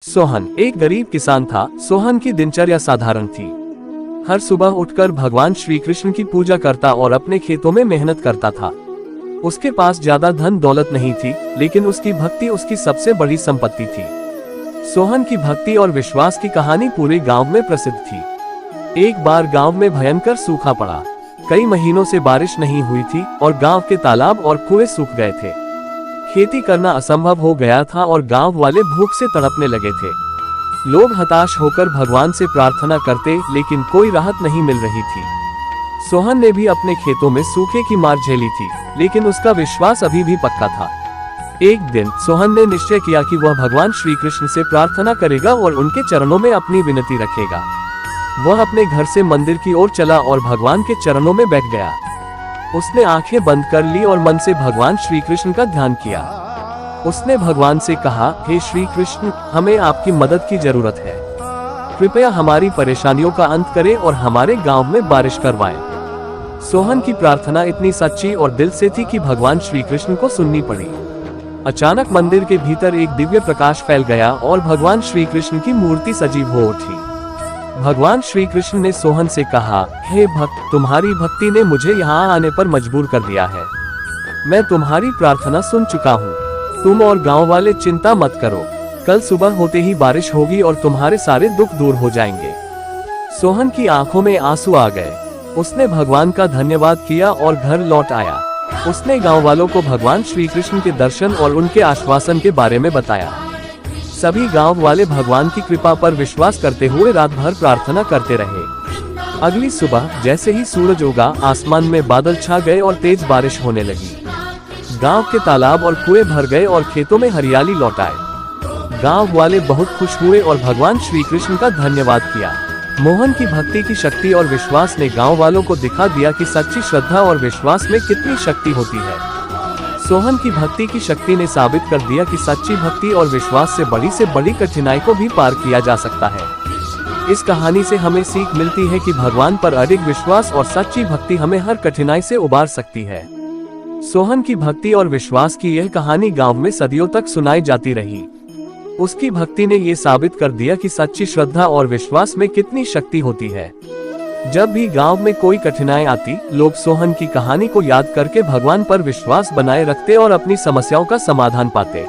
सोहन एक गरीब किसान था। सोहन की दिनचर्या साधारण थी। हर सुबह उठकर भगवान श्री कृष्ण की पूजा करता और अपने खेतों में मेहनत करता था। उसके पास ज्यादा धन दौलत नहीं थी, लेकिन उसकी भक्ति उसकी सबसे बड़ी संपत्ति थी। सोहन की भक्ति और विश्वास की कहानी पूरे गांव में प्रसिद्ध थी। एक बार गांव में भयंकर सूखा पड़ा। कई महीनों से बारिश नहीं हुई थी और गांव के तालाब और कुएं सूख गए थे। खेती करना असंभव हो गया था और गांव वाले भूख से तड़पने लगे थे। लोग हताश होकर भगवान से प्रार्थना करते, लेकिन कोई राहत नहीं मिल रही थी। सोहन ने भी अपने खेतों में सूखे की मार झेली थी, लेकिन उसका विश्वास अभी भी पक्का था। एक दिन सोहन ने निश्चय किया कि वह भगवान श्री कृष्ण से प्रार्थना करेगा और उनके चरणों में अपनी विनती रखेगा। वह अपने घर से मंदिर की ओर चला और भगवान के चरणों में बैठ गया। उसने आंखें बंद कर ली और मन से भगवान श्री कृष्ण का ध्यान किया। उसने भगवान से कहा, हे श्री कृष्ण, हमें आपकी मदद की जरूरत है। कृपया हमारी परेशानियों का अंत करें और हमारे गांव में बारिश करवाएं। सोहन की प्रार्थना इतनी सच्ची और दिल से थी कि भगवान श्री कृष्ण को सुननी पड़ी। अचानक मंदिर के भीतर एक दिव्य प्रकाश फैल गया और भगवान श्री कृष्ण की मूर्ति सजीव हो उठी। भगवान श्री कृष्ण ने सोहन से कहा, हे भक्त, तुम्हारी भक्ति ने मुझे यहाँ आने पर मजबूर कर दिया है। मैं तुम्हारी प्रार्थना सुन चुका हूँ। तुम और गांव वाले चिंता मत करो। कल सुबह होते ही बारिश होगी और तुम्हारे सारे दुख दूर हो जाएंगे। सोहन की आंखों में आंसू आ गए। उसने भगवान का धन्यवाद किया और घर लौट आया। उसने गांव वालों को भगवान श्री कृष्ण के दर्शन और उनके आश्वासन के बारे में बताया। सभी गांव वाले भगवान की कृपा पर विश्वास करते हुए रात भर प्रार्थना करते रहे। अगली सुबह जैसे ही सूरज उगा, आसमान में बादल छा गए और तेज बारिश होने लगी। गांव के तालाब और कुएं भर गए और खेतों में हरियाली लौट आए। गांव वाले बहुत खुश हुए और भगवान श्री कृष्ण का धन्यवाद किया। मोहन की भक्ति की शक्ति और विश्वास ने गांव वालों को दिखा दिया कि सच्ची श्रद्धा और विश्वास में कितनी शक्ति होती है। सोहन की भक्ति की शक्ति ने साबित कर दिया कि सच्ची भक्ति और विश्वास से बड़ी कठिनाई को भी पार किया जा सकता है। इस कहानी से हमें सीख मिलती है कि भगवान पर अडिग विश्वास और सच्ची भक्ति हमें हर कठिनाई से उबार सकती है। सोहन की भक्ति और विश्वास की यह कहानी गांव में सदियों तक सुनाई जाती रही। उसकी भक्ति ने ये साबित कर दिया कि सच्ची श्रद्धा और विश्वास में कितनी शक्ति होती है। जब भी गांव में कोई कठिनाई आती, लोग सोहन की कहानी को याद करके भगवान पर विश्वास बनाए रखते और अपनी समस्याओं का समाधान पाते।